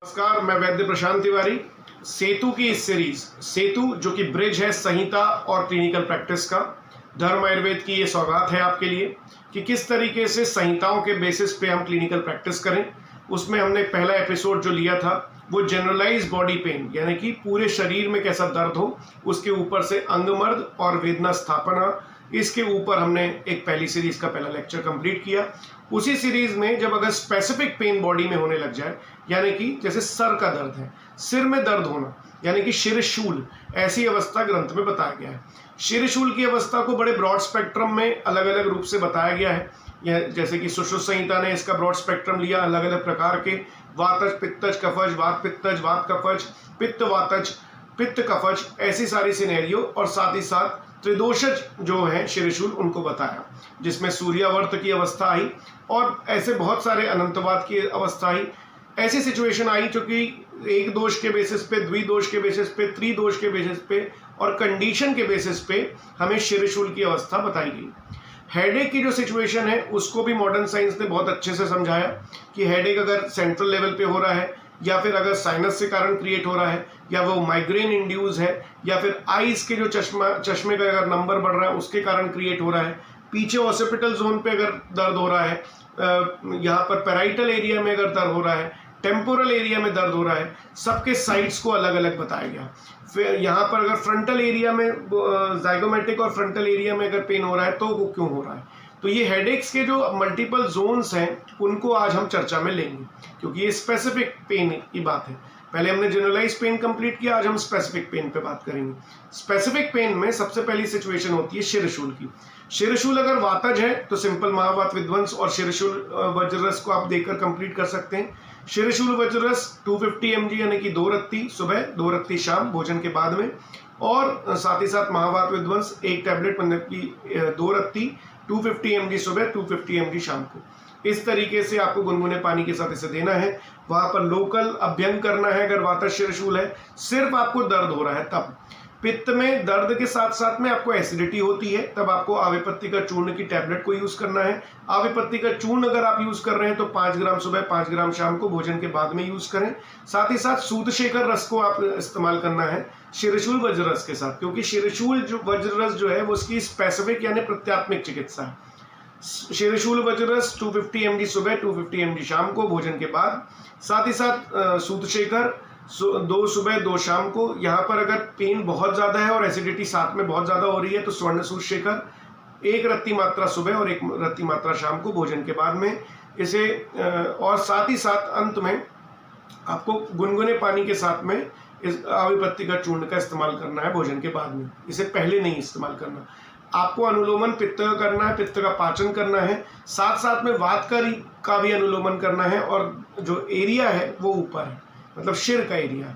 नमस्कार, मैं वैद्य प्रशांत तिवारी। सेतु की इस सीरीज सेतु जो कि ब्रिज है संहिता और क्लिनिकल प्रैक्टिस का, धर्म आयुर्वेद की ये सौगात है आपके लिए कि किस तरीके से संहिताओं के बेसिस पे हम क्लिनिकल प्रैक्टिस करें। उसमें हमने पहला एपिसोड जो लिया था वो जनरलाइज बॉडी पेन यानी कि पूरे शरीर में कैसा दर्द हो, उसके ऊपर से अंगमर्द और वेदना स्थापना, इसके ऊपर हमने एक पहली सीरीज का पहला लेक्चर कंप्लीट किया। उसी सीरीज में जब अगर स्पेसिफिक पेन बॉडी में होने लग जाए, यानी कि जैसे सर का दर्द है, सिर में दर्द होना यानी कि शिरशूल, ऐसी अवस्था ग्रंथ में बताया गया है। शिरशूल की अवस्था को बड़े ब्रॉड स्पेक्ट्रम में अलग अलग रूप से बताया गया है। यह जैसे कि सुश्रुत संहिता ने इसका ब्रॉड स्पेक्ट्रम लिया, अलग अलग प्रकार के वातज, पित्तज, कफज, वात पित्तज, वात कफज, पित्त वातज, पित्त कफज, ऐसी सारी सिनेरियो, और साथ ही साथ त्रिदोषज जो है शिरशूल उनको बताया, जिसमें सूर्यावर्त की अवस्था आई और ऐसे बहुत सारे अनंतवाद की अवस्था आई। ऐसी सिचुएशन आई जो कि एक दोष के बेसिस पे, द्विदोष के बेसिस पे, त्रिदोष के बेसिस पे और कंडीशन के बेसिस पे हमें शिरशूल की अवस्था बताई गई। हेडेक की जो सिचुएशन है उसको भी मॉडर्न साइंस ने बहुत अच्छे से समझाया कि हेडेक अगर सेंट्रल लेवल पे हो रहा है, या फिर अगर साइनस के कारण क्रिएट हो रहा है, या वो माइग्रेन इंड्यूस है, या फिर आईज के जो चश्मे का अगर नंबर बढ़ रहा है उसके कारण क्रिएट हो रहा है, पीछे ऑसिपिटल जोन पे अगर दर्द हो रहा है, यहाँ पर पैराइटल एरिया में अगर दर्द हो रहा है, टेम्पोरल एरिया में दर्द हो रहा है, सबके साइड्स को अलग अलग बताया गया। फिर यहाँ पर अगर फ्रंटल एरिया में, जाइगोमेटिक और फ्रंटल एरिया में अगर पेन हो रहा है तो वो क्यों हो रहा है। तो ये हेडेक्स के जो मल्टीपल जोन्स हैं उनको आज हम चर्चा में लेंगे, क्योंकि ये स्पेसिफिक पेन की बात है। पहले हमने जनरलाइज पेन कंप्लीट किया, आज हम स्पेसिफिक पेन पे बात करेंगे। स्पेसिफिक पेन में सबसे पहली सिचुएशन होती है शिरशूल की। शिरशूल अगर वातज है तो सिंपल महावात विध्वंस और शिरशूल वज्ररस को आप देखकर कंप्लीट कर सकते हैं। शिरशूल वज्ररस 250 mg यानी कि 2 रत्ती सुबह, 2 रत्ती शाम भोजन के बाद में, और साथ ही साथ महावात विध्वंस 1 टैबलेट मतलब कि 2 रत्ती 250 mg सुबह, 250 mg शाम को। इस तरीके से आपको गुनगुने पानी के साथ इसे देना है। वहां पर लोकल अभ्यंग करना है अगर वातज शिरशूल है। सिर्फ आपको दर्द हो रहा है तब, पित्त में दर्द के साथ साथ में आपको एसिडिटी होती है, तब आपको आवेपत्ति का चूर्ण की टैबलेट को यूज करना है। आवेपत्ति का चूर्ण अगर आप यूज कर रहे हैं तो 5 ग्राम सुबह, 5 ग्राम शाम को भोजन के बाद में यूज करें। साथ ही साथ सूतशेखर रस को आप इस्तेमाल करना है शिरशूल वज्ररस के साथ, क्योंकि शिरशूल जो वज्ररस जो है वो उसकी स्पेसिफिक यानी प्रत्यात्मक चिकित्सा है। शिरशूल वज्ररस 250 mg सुबह, 250 mg शाम को भोजन के बाद। साथ ही साथ सूतशेखर 2 सुबह 2 शाम को। यहाँ पर अगर पेन बहुत ज़्यादा है और एसिडिटी साथ में बहुत ज़्यादा हो रही है तो स्वर्ण सूतशेखर 1 रत्ती मात्रा सुबह और 1 रत्ती मात्रा शाम को भोजन के बाद में इसे, और साथ ही साथ अंत में आपको गुनगुने पानी के साथ में इस आवेपत्ति का चूर्ण का इस्तेमाल करना है भोजन के बाद में, इसे पहले नहीं इस्तेमाल करना। आपको अनुलोमन पित्त का करना है, पित्त का पाचन करना है, साथ साथ में वात का भी अनुलोमन करना है, और जो एरिया है वो ऊपर है, मतलब शिर का एरिया।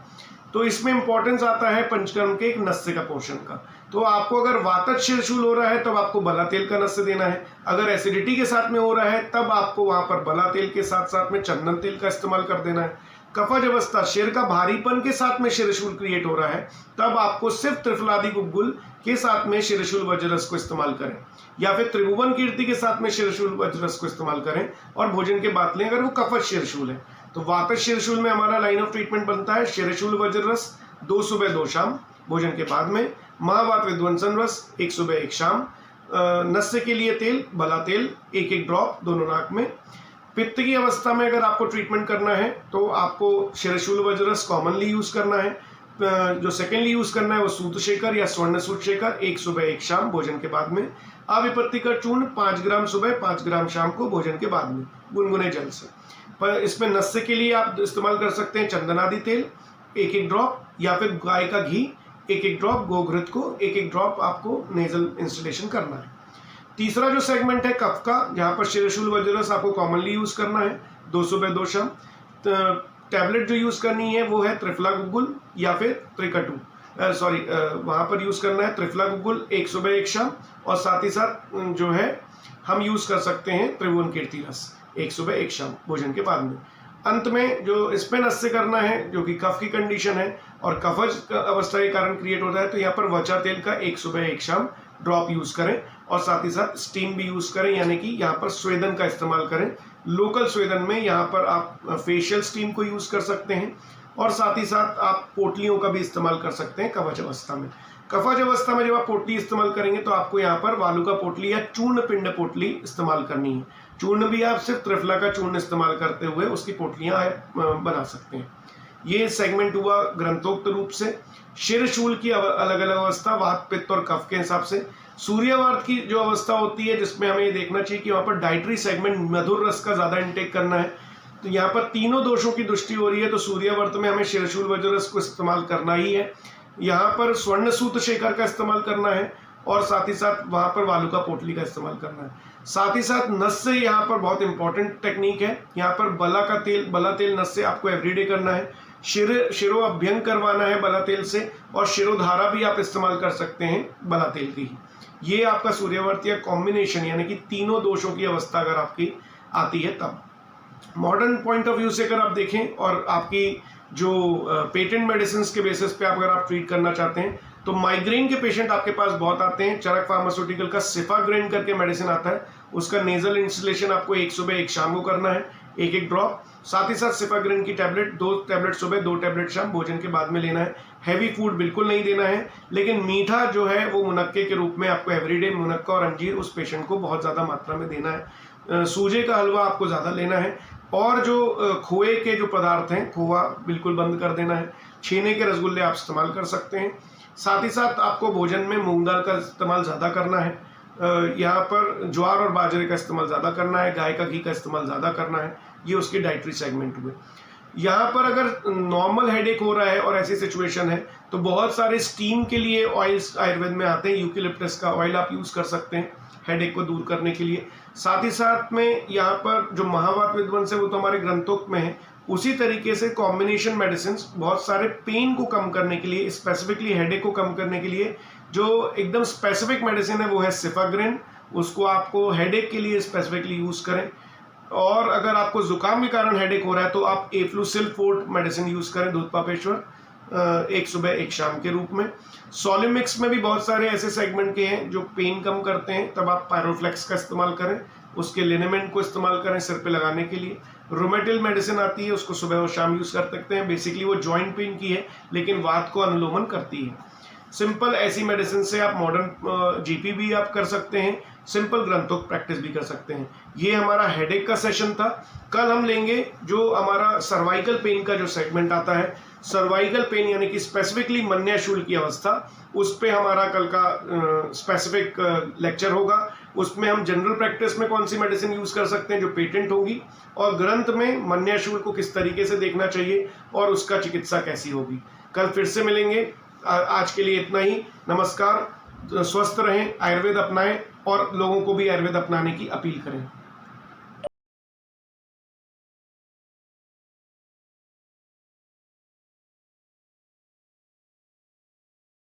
तो इसमें इंपॉर्टेंस आता है पंचकर्म के एक नस्य का पोषण का। तो आपको अगर वातज शिरशूल हो रहा है तब आपको बला तेल का नस्य देना है। अगर एसिडिटी के साथ में हो रहा है तब आपको वहां पर बला तेल के साथ साथ में चंदन तेल का इस्तेमाल कर देना है। कफज अवस्था, शिर का भारीपन के साथ में शिरशूल क्रिएट हो रहा है तब आपको सिर्फ त्रिफलादि गुग्गुल के साथ में शिरशूल वज्ररस को इस्तेमाल करें, या फिर त्रिभुवन कीर्ति के साथ में शिरशूल वज्ररस को इस्तेमाल करें और भोजन के बाद लें अगर वो कफज शिरशूल है। तो वातज शिरशूल में हमारा लाइन ऑफ ट्रीटमेंट बनता है शिरशूल वज्ररस 2 सुबह 2 शाम भोजन के बाद में, महावात विध्वंसन रस 1 सुबह 1 शाम, नस्य के लिए तेल, बला तेल 1-1 ड्रॉप दोनों नाक में। पित्त की अवस्था में अगर आपको ट्रीटमेंट करना है तो आपको शिरशूल वज्ररस कॉमनली यूज करना है। जो सेकेंडली यूज करना है वो सूतशेखर या स्वर्ण सूतशेखर 1 सुबह 1 शाम भोजन के बाद में। आवेपत्ति का चूर्ण 5 ग्राम सुबह, 5 ग्राम शाम को भोजन के बाद में गुनगुने जल से। पर इसमें नस्य के लिए आप इस्तेमाल कर सकते हैं चंदनादि तेल 1-1 ड्रॉप, या फिर गाय का घी 1-1 ड्रॉप, गोघृत को 1-1 ड्रॉप आपको नेजल इंस्टॉलेशन करना है। तीसरा जो सेगमेंट है कफ का, जहाँ पर शिरशूल वज्ररस आपको कॉमनली यूज करना है 2 सुबह 2 शाम। टैबलेट जो यूज करनी है वो है त्रिफला गुग्गुल या फिर त्रिकटु, वहाँ पर यूज करना है त्रिफला गुग्गुल 1 सुबह 1 शाम, और साथ ही साथ जो है हम यूज कर सकते हैं त्रिभुवन कीर्ति रस 1 सुबह 1 शाम भोजन के बाद में। अंत में जो इसमें नस्य करना है जो कि कफ की कंडीशन है और कफज अवस्था के कारण क्रिएट होता है, तो यहाँ पर वचा तेल का 1 सुबह 1 शाम ड्रॉप यूज़ करें और साथ ही साथ स्टीम भी यूज़ करें, यानी कि यहाँ पर स्वेदन का इस्तेमाल करें। लोकल स्वेदन में यहाँ पर आप फेशियल स्टीम को यूज़ कर सकते हैं और साथ ही साथ आप पोटलियों का भी इस्तेमाल कर सकते हैं कवच अवस्था में। कवच अवस्था में जब आप पोटली इस्तेमाल करेंगे तो आपको यहाँ पर वालुका पोटली या चूर्ण पिंड पोटली इस्तेमाल करनी है। चूर्ण भी आप सिर्फ त्रिफला का चूर्ण इस्तेमाल करते हुए उसकी पोटलियाँ बना सकते हैं। ये सेगमेंट हुआ ग्रंथोक्त रूप से। शिरशूल की अलग अलग अवस्था वात पित्त और कफ के हिसाब से। सूर्यवार्त की जो अवस्था होती है जिसमें हमें ये देखना चाहिए कि वहाँ पर डाइटरी सेगमेंट मधुर रस का ज़्यादा इंटेक करना है, तो यहाँ पर तीनों दोषों की दृष्टि हो रही है, तो सूर्यवर्त में हमें शिरशूल वज्ररस को इस्तेमाल करना ही है। यहाँ पर स्वर्ण सूत शेखर का इस्तेमाल करना है और साथ ही साथ वहाँ पर वालुका पोटली का इस्तेमाल करना है। साथ ही साथ नस से यहाँ पर बहुत इंपॉर्टेंट टेक्निक है, यहाँ पर बला तेल नस से आपको एवरीडे करना है। शिरो अभ्यंग करवाना है बला तेल से, और शिरोधारा भी आप इस्तेमाल कर सकते हैं बला तेल की। ये आपका सूर्यवर्त या कॉम्बिनेशन, यानी कि तीनों दोषों की अवस्था अगर आपकी आती है तब। मॉडर्न पॉइंट ऑफ व्यू से अगर आप देखें और आपकी जो पेटेंट मेडिसिन के बेसिस पे अगर आप ट्रीट करना चाहते हैं, तो माइग्रेन के पेशेंट आपके पास बहुत आते हैं। चरक फार्मास्यूटिकल का सिफाग्रेन करके मेडिसिन आता है, उसका नेजल इंस्टलेशन आपको एक सुबह एक शाम को करना है, एक ड्रॉप। साथ ही साथ सिफाग्रेन की टैबलेट 2 टैबलेट सुबह 2 टैबलेट शाम भोजन के बाद में लेना है। हैवी फूड बिल्कुल नहीं देना है, लेकिन मीठा जो है वो मुनक्के के रूप में आपको एवरीडे मुनक्का और अंजीर उस पेशेंट को बहुत ज़्यादा मात्रा में देना है। सूजे का हलवा आपको ज़्यादा लेना है, और जो खोए के जो पदार्थ हैं, खोआ बिल्कुल बंद कर देना है। छेने के रसगुल्ले आप इस्तेमाल कर सकते हैं। साथ ही साथ आपको भोजन में मूंग दाल का इस्तेमाल ज़्यादा करना है, यहाँ पर ज्वार और बाजरे का इस्तेमाल ज़्यादा करना है, गाय का घी का इस्तेमाल ज़्यादा करना है। ये उसके डाइटरी सेगमेंट हुए। यहाँ पर अगर नॉर्मल हेडेक हो रहा है और ऐसी सिचुएशन है, तो बहुत सारे स्टीम के लिए ऑयल्स आयुर्वेद में आते हैं। यूकेलिप्टस का ऑयल आप यूज़ कर सकते हैं हेडेक को दूर करने के लिए। साथ ही साथ में यहाँ पर जो महावात विध्वंस है वो तो हमारे ग्रंथोक्त में है, उसी तरीके से कॉम्बिनेशन मेडिसिन बहुत सारे पेन को कम करने के लिए, स्पेसिफिकली हेडेक को कम करने के लिए जो एकदम स्पेसिफिक मेडिसिन है वो है सिफाग्रेन। उसको आपको हेडेक के लिए स्पेसिफिकली यूज़ करें। और अगर आपको जुकाम के कारण हेडेक हो रहा है तो आप एफ्लूसिल फोर्ट मेडिसिन यूज़ करें, दूधपापेश्वर, एक सुबह एक शाम के रूप में। सोलिमिक्स में भी बहुत सारे ऐसे सेगमेंट के हैं जो पेन कम करते हैं, तब आप पायरोफ्लेक्स का इस्तेमाल करें, उसके लिनेमेंट को इस्तेमाल करें सिर पे लगाने के लिए। रोमेटिल मेडिसिन आती है, उसको सुबह और शाम यूज़ कर सकते हैं। बेसिकली वो जॉइंट पेन की है, लेकिन वात को अनुलोमन करती है। सिंपल ऐसी मेडिसिन से आप मॉडर्न जीपी भी आप कर सकते हैं, सिंपल ग्रंथोक्त प्रैक्टिस भी कर सकते हैं। ये हमारा हेडेक का सेशन था। कल हम लेंगे जो हमारा सर्वाइकल पेन का जो सेगमेंट आता है, सर्वाइकल पेन यानी कि स्पेसिफिकली मन्याशूल की अवस्था, उस पे हमारा कल का स्पेसिफिक लेक्चर होगा। उसमें हम जनरल प्रैक्टिस में कौन सी मेडिसिन यूज़ कर सकते हैं जो पेटेंट होगी, और ग्रंथ में मन्याशूल को किस तरीके से देखना चाहिए और उसका चिकित्सा कैसी होगी। कल फिर से मिलेंगे। आज के लिए इतना ही। नमस्कार। स्वस्थ रहें, आयुर्वेद अपनाएं और लोगों को भी आयुर्वेद अपनाने की अपील करें।